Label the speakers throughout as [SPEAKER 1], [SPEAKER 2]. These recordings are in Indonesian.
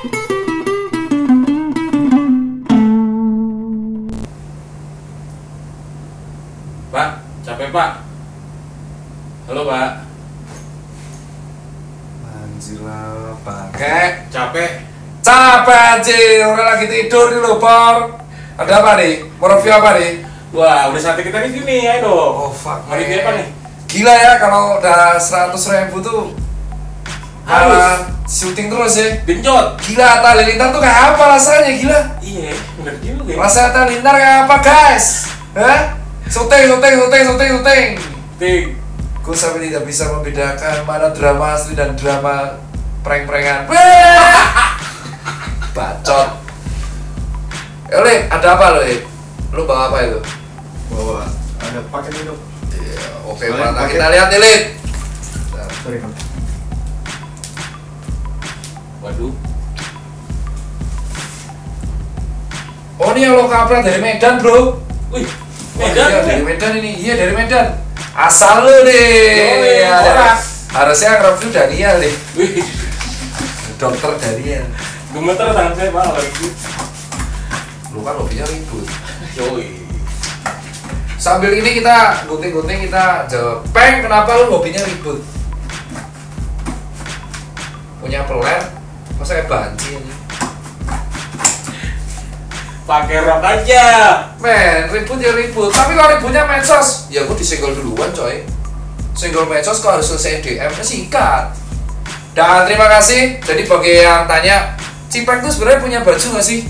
[SPEAKER 1] Pak, capek Pak. Halo Pak.
[SPEAKER 2] Anjir lah, pakai
[SPEAKER 1] Capek.
[SPEAKER 2] capek anjir, orang lagi tidur nih loh, Por. Ada apa nih? Mau review apa nih?
[SPEAKER 1] Wah, udah saatnya kita di sini, ayo dong.
[SPEAKER 2] Oh fuck,
[SPEAKER 1] Mau review apa nih?
[SPEAKER 2] Gila ya kalau udah 100.000 tuh
[SPEAKER 1] Harus.
[SPEAKER 2] syuting terus ya.
[SPEAKER 1] Genjot.
[SPEAKER 2] Gila, Atta Halilintar tuh kayak apa rasanya, gila.
[SPEAKER 1] Iya, bener juga.
[SPEAKER 2] Rasanya Atta Halilintar kayak apa, guys? Hah? Syuting.
[SPEAKER 1] Ting.
[SPEAKER 2] Gue sampai tidak bisa membedakan mana drama asli dan drama prank-prankan. Bacot. Lid, ada apa lo, Lid? Lu bawa apa itu?
[SPEAKER 3] Bawa ada paket itu.
[SPEAKER 2] Iya, oke,
[SPEAKER 3] Soalnya
[SPEAKER 2] mantap.
[SPEAKER 3] pakai-
[SPEAKER 2] Kita lihat nih, Lid.
[SPEAKER 3] Sorry Bang.
[SPEAKER 1] Waduh.
[SPEAKER 2] Oh, ini yang lo kapra dari Medan, bro.
[SPEAKER 1] Wih,
[SPEAKER 2] Wah,
[SPEAKER 1] Medan
[SPEAKER 2] iya, dari
[SPEAKER 1] nih.
[SPEAKER 2] Medan ini. Iya, dari Medan. Asal lu deh.
[SPEAKER 1] Yoi,
[SPEAKER 2] Ya,
[SPEAKER 1] orang.
[SPEAKER 2] harusnya yang review Daniel deh.
[SPEAKER 1] Wih,
[SPEAKER 2] Dokter Daniel.
[SPEAKER 1] gemeter tangan saya Pak lagi.
[SPEAKER 2] Lu kan hobinya ribut.
[SPEAKER 1] Yoi.
[SPEAKER 2] Sambil ini kita gunting-gunting, kita jawab. Peng, kenapa lu hobinya ribut? Punya peler, masa kayak banci ini?
[SPEAKER 1] Pakai rok aja.
[SPEAKER 2] Men, ribut ya ribut. Tapi kalau ributnya medsos, ya gue disenggol duluan coy. Senggol medsos kok harus selesai DM, sikat. Dan terima kasih. Jadi bagi yang tanya, Cipeng tuh sebenarnya punya baju nggak sih?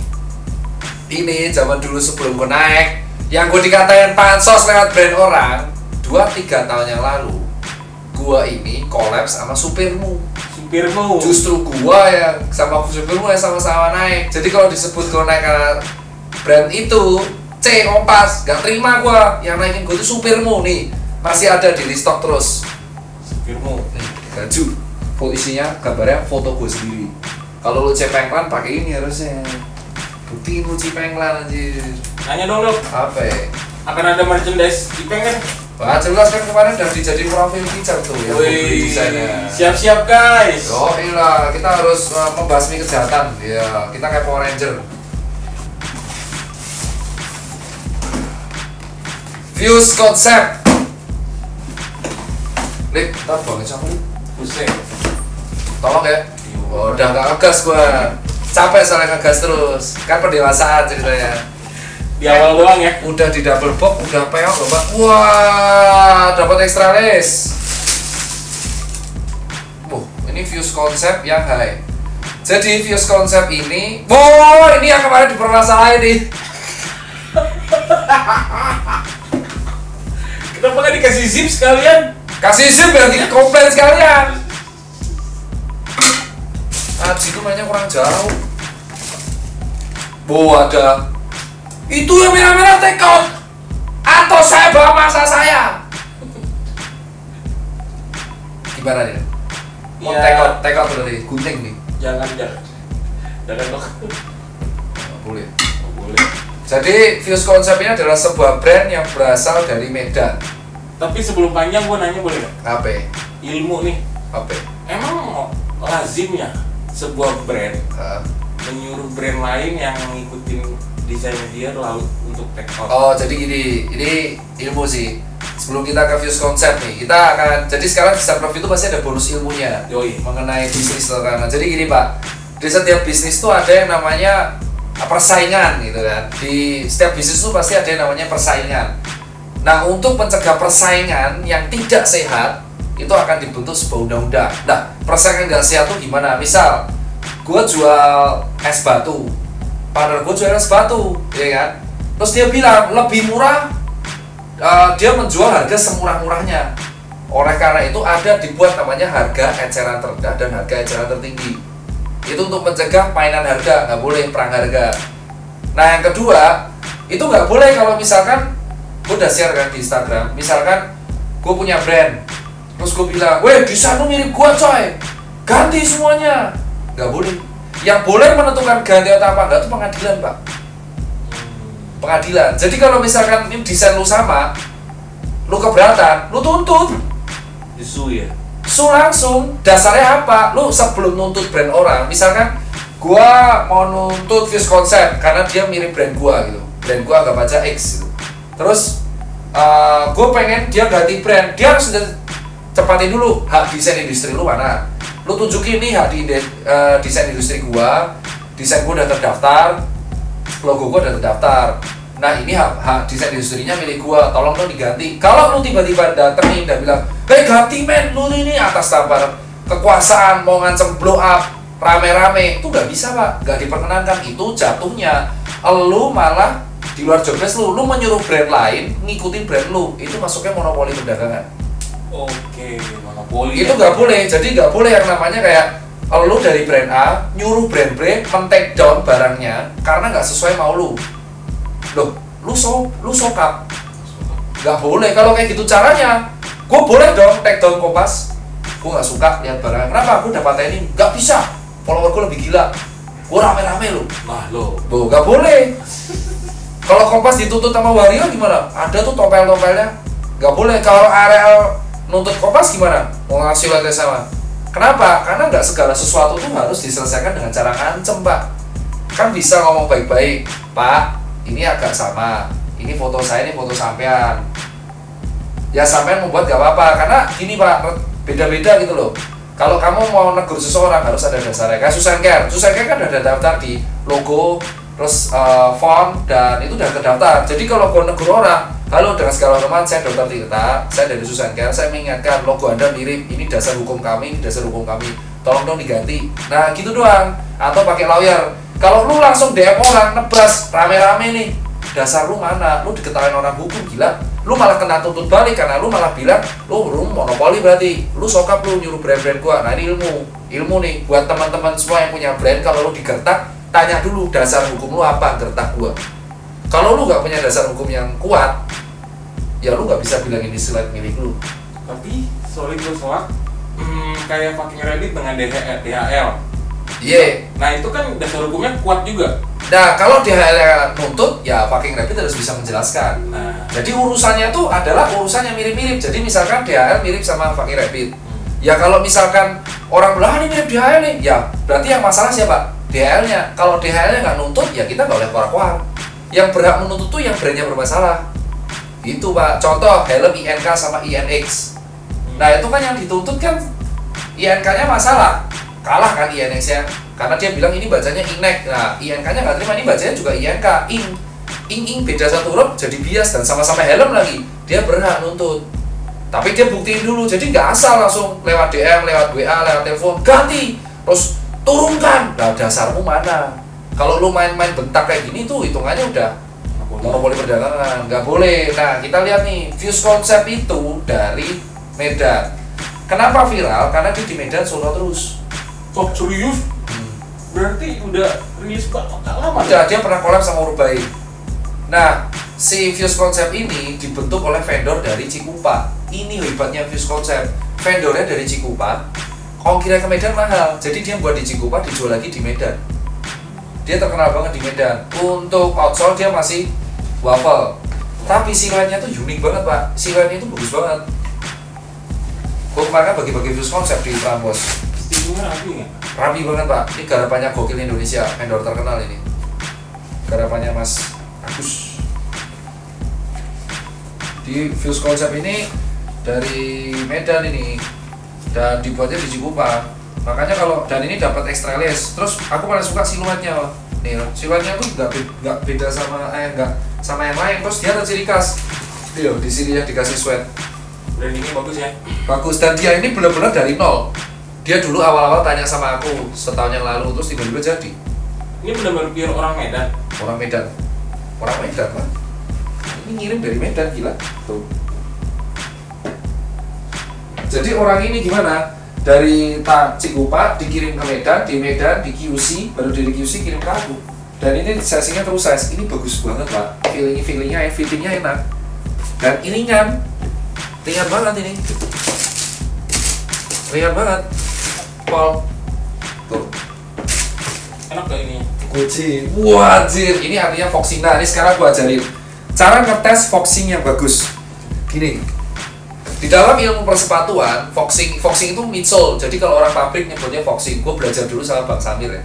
[SPEAKER 2] Ini zaman dulu sebelum gue naik, yang gue dikatain pansos lewat brand orang 2-3 tahun yang lalu. Gua ini collab sama supirmu.
[SPEAKER 1] Supirmu.
[SPEAKER 2] Justru gua yang sama supirmu yang sama-sama naik. Jadi kalau disebut gua naik karena brand itu, Kompas, gak terima gua. Yang naikin gua itu supirmu nih. Masih ada di restock terus.
[SPEAKER 1] Supirmu.
[SPEAKER 2] Nih, baju. Isinya gambarnya foto gua sendiri. Kalau lu Cepenglan pakai ini harusnya. Buktiin lu Cepenglan anjir.
[SPEAKER 1] Nanya dong dok.
[SPEAKER 2] Apa ya?
[SPEAKER 1] Akan ada merchandise Cipeng kan?
[SPEAKER 2] Wah, jelas kan kemarin udah dijadiin profil picture tuh yang gua beli desainnya.
[SPEAKER 1] Siap-siap guys.
[SPEAKER 2] Oh iya, kita harus membasmi kejahatan. Ya, kita kayak Power Ranger. Views konsep. Lip, kita banget sama Lip.
[SPEAKER 1] Buset.
[SPEAKER 2] Tolong ya. Oh, udah gak ngegas gua. Capek soalnya ngegas terus. Kan pendewasaan ceritanya.
[SPEAKER 1] Di awal doang ya.
[SPEAKER 2] Udah di double box, udah peok loh, Pak. Wah, dapat extra list. Ini views konsep yang high. Jadi views konsep ini, ini yang kemarin dipermasalahin nih.
[SPEAKER 1] Kenapa nggak dikasih zip sekalian?
[SPEAKER 2] Kasih zip biar kita komplain sekalian. Aji itu mainnya kurang jauh. Ada. Itu yang merah-merah take out. Atau saya bawa masa saya. Gimana nih? Mau
[SPEAKER 1] Ya.
[SPEAKER 2] take out berarti gunting nih.
[SPEAKER 1] Jangan dok.
[SPEAKER 2] Boleh.
[SPEAKER 1] Oh, boleh.
[SPEAKER 2] Jadi views konsep ini adalah sebuah brand yang berasal dari Medan.
[SPEAKER 1] Tapi sebelum panjang gue nanya boleh nggak?
[SPEAKER 2] Apa?
[SPEAKER 1] Ilmu nih.
[SPEAKER 2] Apa?
[SPEAKER 1] Emang lazim ya sebuah brand menyuruh brand lain yang ngikutin desainnya dia lalu untuk take out?
[SPEAKER 2] Oh, jadi gini, ini ilmu sih. Sebelum kita ke views konsep nih, kita akan, jadi sekarang di Startup itu pasti ada bonus ilmunya
[SPEAKER 1] Yoi.
[SPEAKER 2] mengenai bisnis karena. Jadi gini Pak, di setiap bisnis tuh ada yang namanya persaingan gitu kan. Di setiap bisnis tuh pasti ada yang namanya persaingan. Nah, untuk mencegah persaingan yang tidak sehat, itu akan dibentuk sebuah undang-undang. Nah, persaingan nggak sehat tuh gimana? Misal, gue jual es batu, partner gue jual es batu, ya kan? Terus dia bilang lebih murah, dia menjual harga semurah-murahnya. Oleh karena itu ada dibuat namanya harga eceran terendah dan harga eceran tertinggi. Itu untuk mencegah mainan harga, nggak boleh perang harga. Nah yang kedua, itu nggak boleh kalau misalkan gue udah share kan di Instagram, misalkan gue punya brand, terus gue bilang, weh desain lu mirip gue coy, ganti semuanya. Nggak boleh. Yang boleh menentukan ganti atau apa enggak itu pengadilan Pak. Pengadilan. Jadi kalau misalkan ini desain lu sama, lu keberatan, lu tuntut.
[SPEAKER 1] Isu ya.
[SPEAKER 2] Su langsung. Dasarnya apa? Lu sebelum nuntut brand orang, misalkan gua mau nuntut Fuse Concept karena dia mirip brand gua gitu. Brand gua anggap aja X gitu. Terus gua pengen dia ganti brand. Dia harus cepatin dulu hak desain industri lu mana. Lu tunjukin nih hak desain industri gua. Desain gua udah terdaftar. Logo gua udah terdaftar. Nah ini hak desain industrinya milik gua, tolong dong diganti. Kalau lu tiba-tiba datengin dan bilang, "Hei ganti men, lu ini atas dasar kekuasaan mau ngancem blow up rame-rame," itu nggak bisa pak, nggak diperkenankan. Itu jatuhnya lu malah di luar job desk lu menyuruh brand lain ngikutin brand lu, itu masuknya monopoli perdagangan.
[SPEAKER 1] Oke, monopoli.
[SPEAKER 2] Itu nggak boleh, jadi nggak boleh yang namanya kayak lu dari brand A nyuruh brand B men-take down barangnya karena nggak sesuai mau lu. Loh, lu sokap. Nggak boleh kalau kayak gitu caranya. Gue boleh dong take down Kompas. Gue nggak suka lihat barang. Kenapa? Gue dapat ini nggak bisa. Follower gue lebih gila. Gue rame-rame lo.
[SPEAKER 1] Nah lo.
[SPEAKER 2] Tuh nggak boleh. Kalau Kompas dituntut sama Wario gimana? Ada tuh topel-topelnya. Nggak boleh. Kalau Ariel nuntut Kompas gimana? Mau ngasih lihatnya sama. Kenapa? Karena nggak segala sesuatu tuh harus diselesaikan dengan cara ngancem pak. Kan bisa ngomong baik-baik, Pak. Ini agak sama, ini foto saya, ini foto sampean. Ya sampean membuat gak apa-apa, karena gini pak, beda-beda gitu loh. Kalau kamu mau negur seseorang harus ada dasarnya. Kayak Susan Care kan udah daftar di logo, terus font, dan itu udah terdaftar. Jadi kalau kau negur orang, halo dengan segala hormat, saya Dr. Tirta, saya dari Susan Care, saya mengingatkan logo Anda mirip, ini dasar hukum kami, tolong dong diganti. Nah gitu doang. Atau pakai lawyer. Kalau lu langsung DM orang, nebas, rame-rame nih, dasar lu mana? Lu diketawain orang hukum, gila. Lu malah kena tuntut balik, karena lu malah bilang, lu monopoli berarti. Lu sokap lu nyuruh brand-brand gua. Nah ini ilmu nih, buat teman-teman semua yang punya brand, kalau lu digertak, tanya dulu dasar hukum lu apa, gertak gua. Kalau lu gak punya dasar hukum yang kuat, ya lu gak bisa bilang ini slide milik lu.
[SPEAKER 1] Tapi, sorry gue soal, kayak fucking Reddit dengan DHL.
[SPEAKER 2] Iya.
[SPEAKER 1] Nah itu kan dasar hukumnya kuat juga.
[SPEAKER 2] Nah kalau DHL nuntut, ya fucking Rabbit harus bisa menjelaskan.
[SPEAKER 1] Nah,
[SPEAKER 2] jadi urusannya tuh adalah urusan yang mirip-mirip. Jadi misalkan DHL mirip sama fucking Rabbit. Ya kalau misalkan orang bilang ini mirip DHL nih, ya berarti yang masalah siapa? DHL-nya. Kalau DHL-nya nggak nuntut, ya kita nggak boleh keluar-keluar. Yang berhak menuntut tuh yang brandnya bermasalah. Itu pak. Contoh helm INK sama INX. Nah itu kan yang dituntut kan INK-nya masalah. Kalah kan INX-nya, karena dia bilang ini bacanya INEK. Nah INK-nya nggak terima, ini bacanya juga INK. Ing beda satu huruf jadi bias dan sama-sama helm lagi. Dia berhak nuntut, tapi dia buktiin dulu. Jadi nggak asal langsung lewat DM, lewat WA, lewat telepon ganti terus turunkan. Nah dasarmu mana? Kalau lu main-main bentak kayak gini tuh hitungannya udah monopoli perdagangan, nggak boleh. Nah kita lihat nih, Fuse Concept itu dari Medan. Kenapa viral? Karena dia di Medan Solo terus.
[SPEAKER 1] oh serius? Berarti udah rilis gak lama?
[SPEAKER 2] Udah, dia pernah collab sama Urbai. Nah, si Fuse Concept ini dibentuk oleh vendor dari Cikupa. Ini hebatnya Fuse Concept. Vendornya dari Cikupa, ongkirnya ke Medan mahal. Jadi dia buat di Cikupa, dijual lagi di Medan. Dia terkenal banget di Medan. Untuk outsole dia masih waffle. Tapi siluetnya tuh unik banget pak. Siluetnya itu bagus banget. Gue kemarin bagi-bagi Fuse Concept di Prambos.
[SPEAKER 1] Stickingnya rapi nggak?
[SPEAKER 2] Rapi banget pak, ini garapannya Gokil Indonesia, vendor terkenal ini. Garapannya Mas Agus. Di Fuse Concept ini dari Medan ini, dan dibuatnya di Cikupa. Makanya kalau, dan ini dapat extra lace. Terus aku paling suka siluetnya. Nih, siluetnya tuh nggak beda sama nggak sama yang lain. Terus dia ada ciri khas. Di sini ya dikasih sweat.
[SPEAKER 1] Brandingnya bagus ya?
[SPEAKER 2] Bagus, dan dia ini benar-benar dari nol. Dia dulu awal-awal tanya sama aku setahun yang lalu, terus tiba-tiba jadi.
[SPEAKER 1] Ini benar-benar pure orang Medan?
[SPEAKER 2] Orang Medan pak. Ini ngirim dari Medan, gila. Tuh. Jadi orang ini gimana? Dari Cikupa dikirim ke Medan, di Medan di QC, baru dari QC kirim ke aku. Dan ini sizingnya terus size. Ini bagus banget pak. Feelingnya fittingnya enak. Dan ini ringan banget ini. Ringan banget. Pol. Tuh.
[SPEAKER 1] Enak gak ini?
[SPEAKER 2] Gucci. Wajir, ini artinya foxing. Nah, ini sekarang gua ajarin cara ngetes foxing yang bagus. Gini. Di dalam ilmu persepatuan, foxing itu midsole. Jadi kalau orang pabrik nyebutnya foxing. Gua belajar dulu sama Bang Samir ya.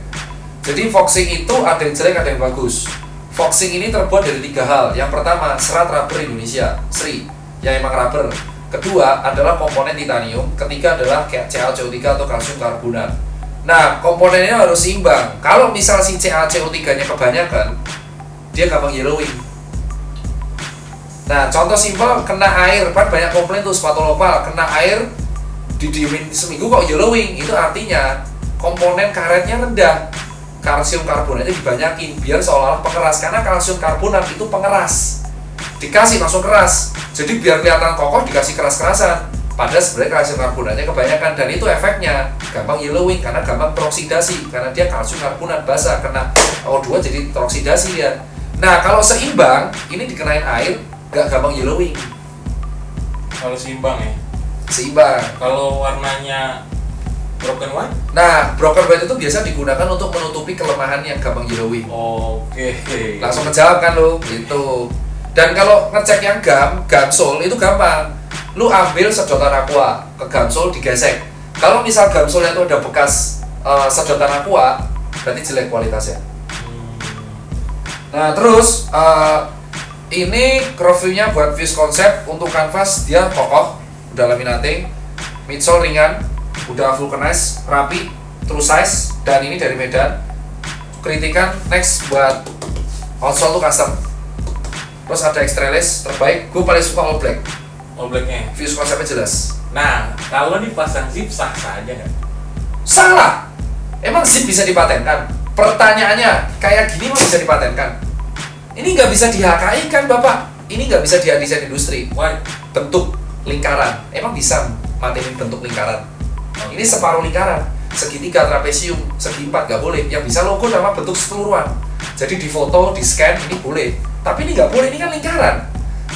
[SPEAKER 2] Jadi foxing itu ada yang jelek, ada yang bagus. Foxing ini terbuat dari 3 hal. Yang pertama, serat rubber Indonesia, SRI, yang emang rubber. Kedua adalah komponen titanium. Ketiga adalah kayak CaCO3 atau kalsium karbonat. Nah, komponennya harus seimbang. Kalau misal si CaCO3-nya kebanyakan, dia gampang yellowing. Nah, contoh simpel, kena air, kan banyak komplain tuh sepatu lokal, kena air, didiemin seminggu kok yellowing. Itu artinya komponen karetnya rendah, kalsium karbonatnya dibanyakin, biar seolah-olah pengeras. Karena kalsium karbonat itu pengeras, dikasih langsung keras. Jadi biar kelihatan kokoh dikasih keras-kerasan. Padahal sebenarnya kalsium karbonatnya kebanyakan, dan itu efeknya gampang yellowing karena gampang teroksidasi. Karena dia kalsium karbonat basah, kena O2 jadi teroksidasi dia. Nah, kalau seimbang, ini dikenain air, gak gampang yellowing.
[SPEAKER 1] Kalau seimbang ya.
[SPEAKER 2] Seimbang.
[SPEAKER 1] Kalau warnanya broken white?
[SPEAKER 2] Nah, broken white itu biasa digunakan untuk menutupi kelemahan yang gampang yellowing.
[SPEAKER 1] Oke.
[SPEAKER 2] Langsung menjawab kan lu, gitu. Dan kalau ngecek yang gamsol itu gampang. Lu ambil sedotan aqua ke gamsol digesek. Kalau misal gamsolnya itu ada bekas sedotan aqua, berarti jelek kualitasnya. Nah, terus ini reviewnya buat Fuse Concept. Untuk kanvas dia kokoh, udah laminating, midsole ringan, udah vulcanize, rapi, true size, dan ini dari Medan. Kritikan next buat outsole tuh custom. Terus ada extralis terbaik, gue paling suka all black.
[SPEAKER 1] All blacknya.
[SPEAKER 2] Fuse Conceptnya jelas.
[SPEAKER 1] Nah, kalau dipasang zip sah-sah aja kan?
[SPEAKER 2] Salah. Emang zip bisa dipatenkan? Pertanyaannya, kayak gini mah bisa dipatenkan? Ini nggak bisa di-HKI kan Bapak? Ini nggak bisa di desain industri.
[SPEAKER 1] Why?
[SPEAKER 2] Bentuk lingkaran, emang bisa matenin bentuk lingkaran? Ini separuh lingkaran, segitiga, trapesium, segi 4 nggak boleh. Yang bisa logo sama bentuk keseluruhan. Jadi di foto, di scan ini boleh. Tapi ini nggak boleh, ini kan lingkaran.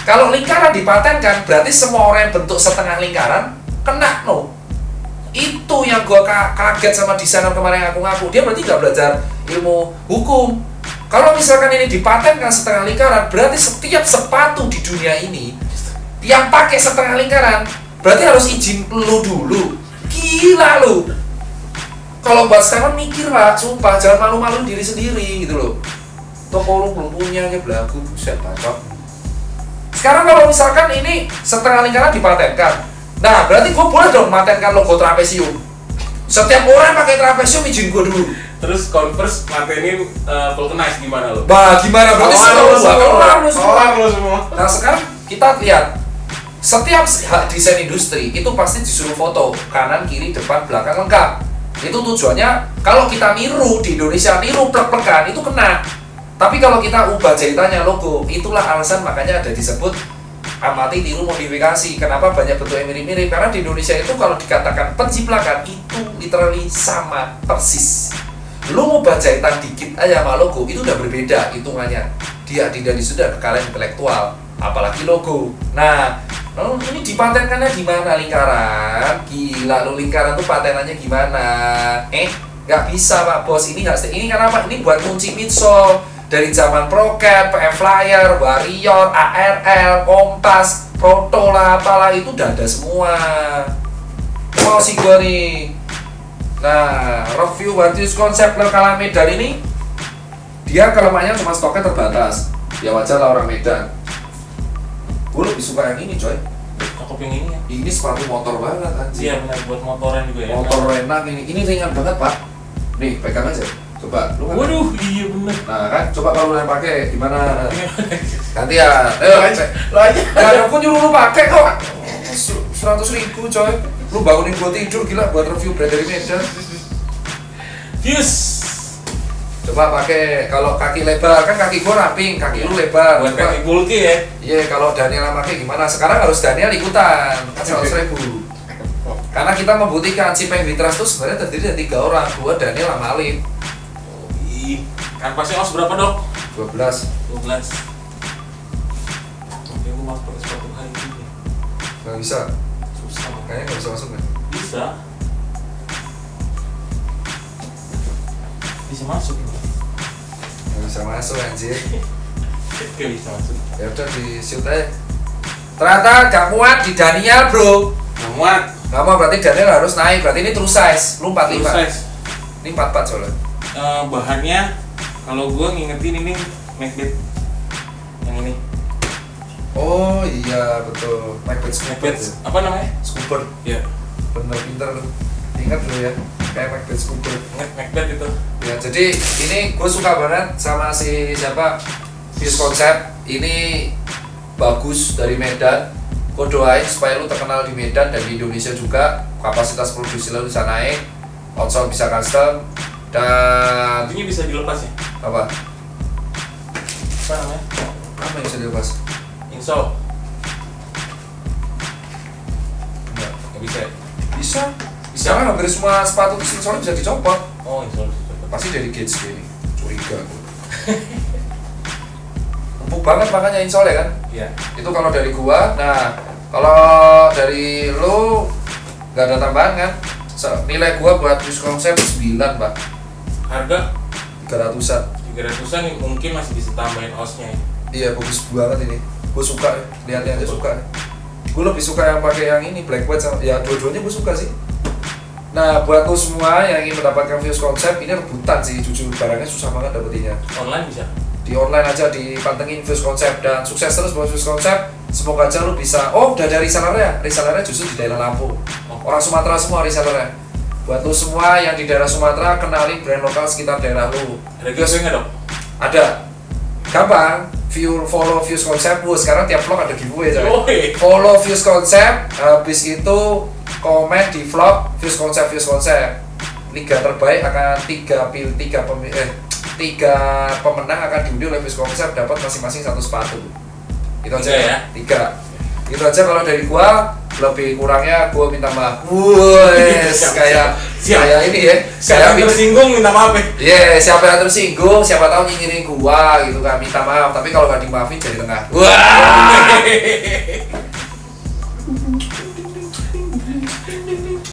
[SPEAKER 2] Kalau lingkaran dipatenkan, berarti semua orang yang bentuk setengah lingkaran kena no. Itu yang gua kaget sama desainer kemarin yang aku ngaku. Dia berarti nggak belajar ilmu hukum. Kalau misalkan ini dipatenkan setengah lingkaran, berarti setiap sepatu di dunia ini yang pakai setengah lingkaran berarti harus izin lu dulu. Gila lu. Kalau buat Stefan mikir Pak, sumpah jangan malu-malu diri sendiri gitu loh. Toko lu belum punya aja belagu, buset bacot. Sekarang kalau misalkan ini setengah lingkaran dipatenkan, nah berarti gue boleh dong patenkan logo trapesium. Setiap orang pakai trapesium izin gue dulu.
[SPEAKER 1] Terus Converse matenin vulcanize gimana lo?
[SPEAKER 2] Bah gimana berarti
[SPEAKER 1] Kelar lo semua.
[SPEAKER 2] Nah sekarang kita lihat, setiap desain industri itu pasti disuruh foto kanan, kiri, depan, belakang lengkap. Itu tujuannya kalau kita niru di Indonesia, niru plek-plekan itu kena. Tapi kalau kita ubah jahitannya logo, itulah alasan makanya ada disebut amati, tiru, modifikasi. Kenapa banyak bentuk yang mirip-mirip? Karena di Indonesia itu kalau dikatakan penjiplakan itu literally sama persis. Lu mau baca jahitan dikit aja sama logo itu udah berbeda hitungannya. Dia tidak sudah kekalahan intelektual, apalagi logo. Nah, ini dipatenkannya gimana lingkaran? Gila lu, lingkaran tuh patenannya gimana? Nggak bisa Pak Bos, ini nggak. Ini kenapa? Ini buat kunci midsole dari zaman Procat, PF Flyer, Warrior, ARL, Kompas, Proto lah, apalah itu udah ada semua. Mau sih gua nih. Nah, review Fuse Concept lokal Medan ini, dia kelemahannya cuma stoknya terbatas. Ya wajar lah orang Medan. Gue lebih suka yang ini coy.
[SPEAKER 1] Cakep yang ini ya.
[SPEAKER 2] Ini sepatu motor banget anjir.
[SPEAKER 1] Iya benar, buat motoran juga ya.
[SPEAKER 2] Motor enak ini. Ini ringan banget Pak. Nih pegang aja. Coba. Lu kan?
[SPEAKER 1] Waduh, iya bener.
[SPEAKER 2] Nah kan, coba kalau lu yang pakai gimana? Gantian. Ayo cek.
[SPEAKER 1] Lo aja.
[SPEAKER 2] Gak aku nyuruh lu pakai kok. 100.000 coy. Lu bangunin gua tidur gila buat review brand dari Medan.
[SPEAKER 1] Fuse.
[SPEAKER 2] Coba pakai, kalau kaki lebar kan kaki gua ramping, kaki lu lebar.
[SPEAKER 1] Buat kaki bulky ya.
[SPEAKER 2] Iya, kalau Daniel pakai gimana? Sekarang harus Daniel ikutan. 100.000. Karena kita membuktikan si Penguin Trust itu sebenarnya terdiri dari 3 orang, gua, Daniel, sama Alif.
[SPEAKER 1] Kan pasti os berapa dok?
[SPEAKER 2] 12.
[SPEAKER 1] 12. Oke, gua mau pakai sepatu high ini.
[SPEAKER 2] Nggak bisa.
[SPEAKER 1] Susah.
[SPEAKER 2] Kayaknya nggak bisa masuk kan?
[SPEAKER 1] Bisa. Bisa masuk.
[SPEAKER 2] Nggak bisa masuk anjir.
[SPEAKER 1] Oke, bisa masuk.
[SPEAKER 2] Ya udah di shoot aja. Ternyata gak muat di Daniel bro.
[SPEAKER 1] Gak muat.
[SPEAKER 2] Gak mau, berarti Daniel harus naik. Berarti ini true size. Lu 45.
[SPEAKER 1] True size.
[SPEAKER 2] Ini 44 soalnya.
[SPEAKER 1] bahannya kalau gue ngingetin ini Macbeth yang ini.
[SPEAKER 2] Oh iya betul, Macbeth Scoopert.
[SPEAKER 1] Macbeth apa namanya?
[SPEAKER 2] Scoopert.
[SPEAKER 1] Ya,
[SPEAKER 2] Bener pinter lu. Ingat lu ya, kayak Macbeth Scoopert.
[SPEAKER 1] Macbeth itu.
[SPEAKER 2] Ya jadi ini gue suka banget sama si siapa Fuse Concept. Ini bagus dari Medan. Gue doain supaya lu terkenal di Medan dan di Indonesia juga. Kapasitas produksi lu bisa naik, outsole bisa custom, dan
[SPEAKER 1] Ini bisa dilepas ya?
[SPEAKER 2] apa?
[SPEAKER 1] Apa namanya?
[SPEAKER 2] Apa yang bisa dilepas?
[SPEAKER 1] Insole.
[SPEAKER 2] Enggak.
[SPEAKER 1] Nggak bisa ya?
[SPEAKER 2] Bisa.
[SPEAKER 1] Bisa.
[SPEAKER 2] Sekarang hampir semua sepatu insole bisa dicopot.
[SPEAKER 1] Oh, insole bisa coba.
[SPEAKER 2] Pasti dari Gates ini. Curiga aku. Empuk banget makanya insole ya kan?
[SPEAKER 1] Iya.
[SPEAKER 2] Itu kalau dari gua. Nah, kalau dari lu nggak ada tambahan kan? Nilai gua buat Fuse Concept 9, Pak.
[SPEAKER 1] Harga
[SPEAKER 2] 300-an.
[SPEAKER 1] 300-an nih, mungkin masih bisa tambahin osnya ya.
[SPEAKER 2] Iya, bagus banget ini. Gua suka, lihatnya aja suka. Gua lebih suka yang pakai yang ini black white sama ya dua-duanya gua suka sih. Nah, buat lo semua yang ingin mendapatkan Fuse Concept ini rebutan sih, jujur barangnya susah banget dapetinnya.
[SPEAKER 1] Online bisa.
[SPEAKER 2] Di online aja dipantengin Fuse Concept dan sukses terus buat Fuse Concept. Semoga aja lu bisa. Oh, udah ada resellernya justru di daerah Lampung. Orang Sumatera semua resellernya. Buat lu semua yang di daerah Sumatera, kenalin brand lokal sekitar daerah lu.
[SPEAKER 1] Ada giveaway nggak dok?
[SPEAKER 2] Ada. Gampang. Follow Fuse Concept. Sekarang tiap vlog ada giveaway coy.
[SPEAKER 1] Yoi.
[SPEAKER 2] Follow Fuse Concept. Habis itu komen di vlog Fuse Concept. Liga terbaik akan tiga pemenang akan diundi oleh Fuse Concept, dapat masing-masing satu sepatu. Itu aja
[SPEAKER 1] Tiga ya?
[SPEAKER 2] 3. Itu aja kalau dari gua. Lebih kurangnya gua minta maaf. Wes kayak ini ya.
[SPEAKER 1] Siapa yang tersinggung minta maaf ya?
[SPEAKER 2] Iya, siapa yang tersinggung, siapa tahu nyinyirin gua gitu kan, minta maaf. Tapi kalau nggak dimaafin jadi tengah. Wah.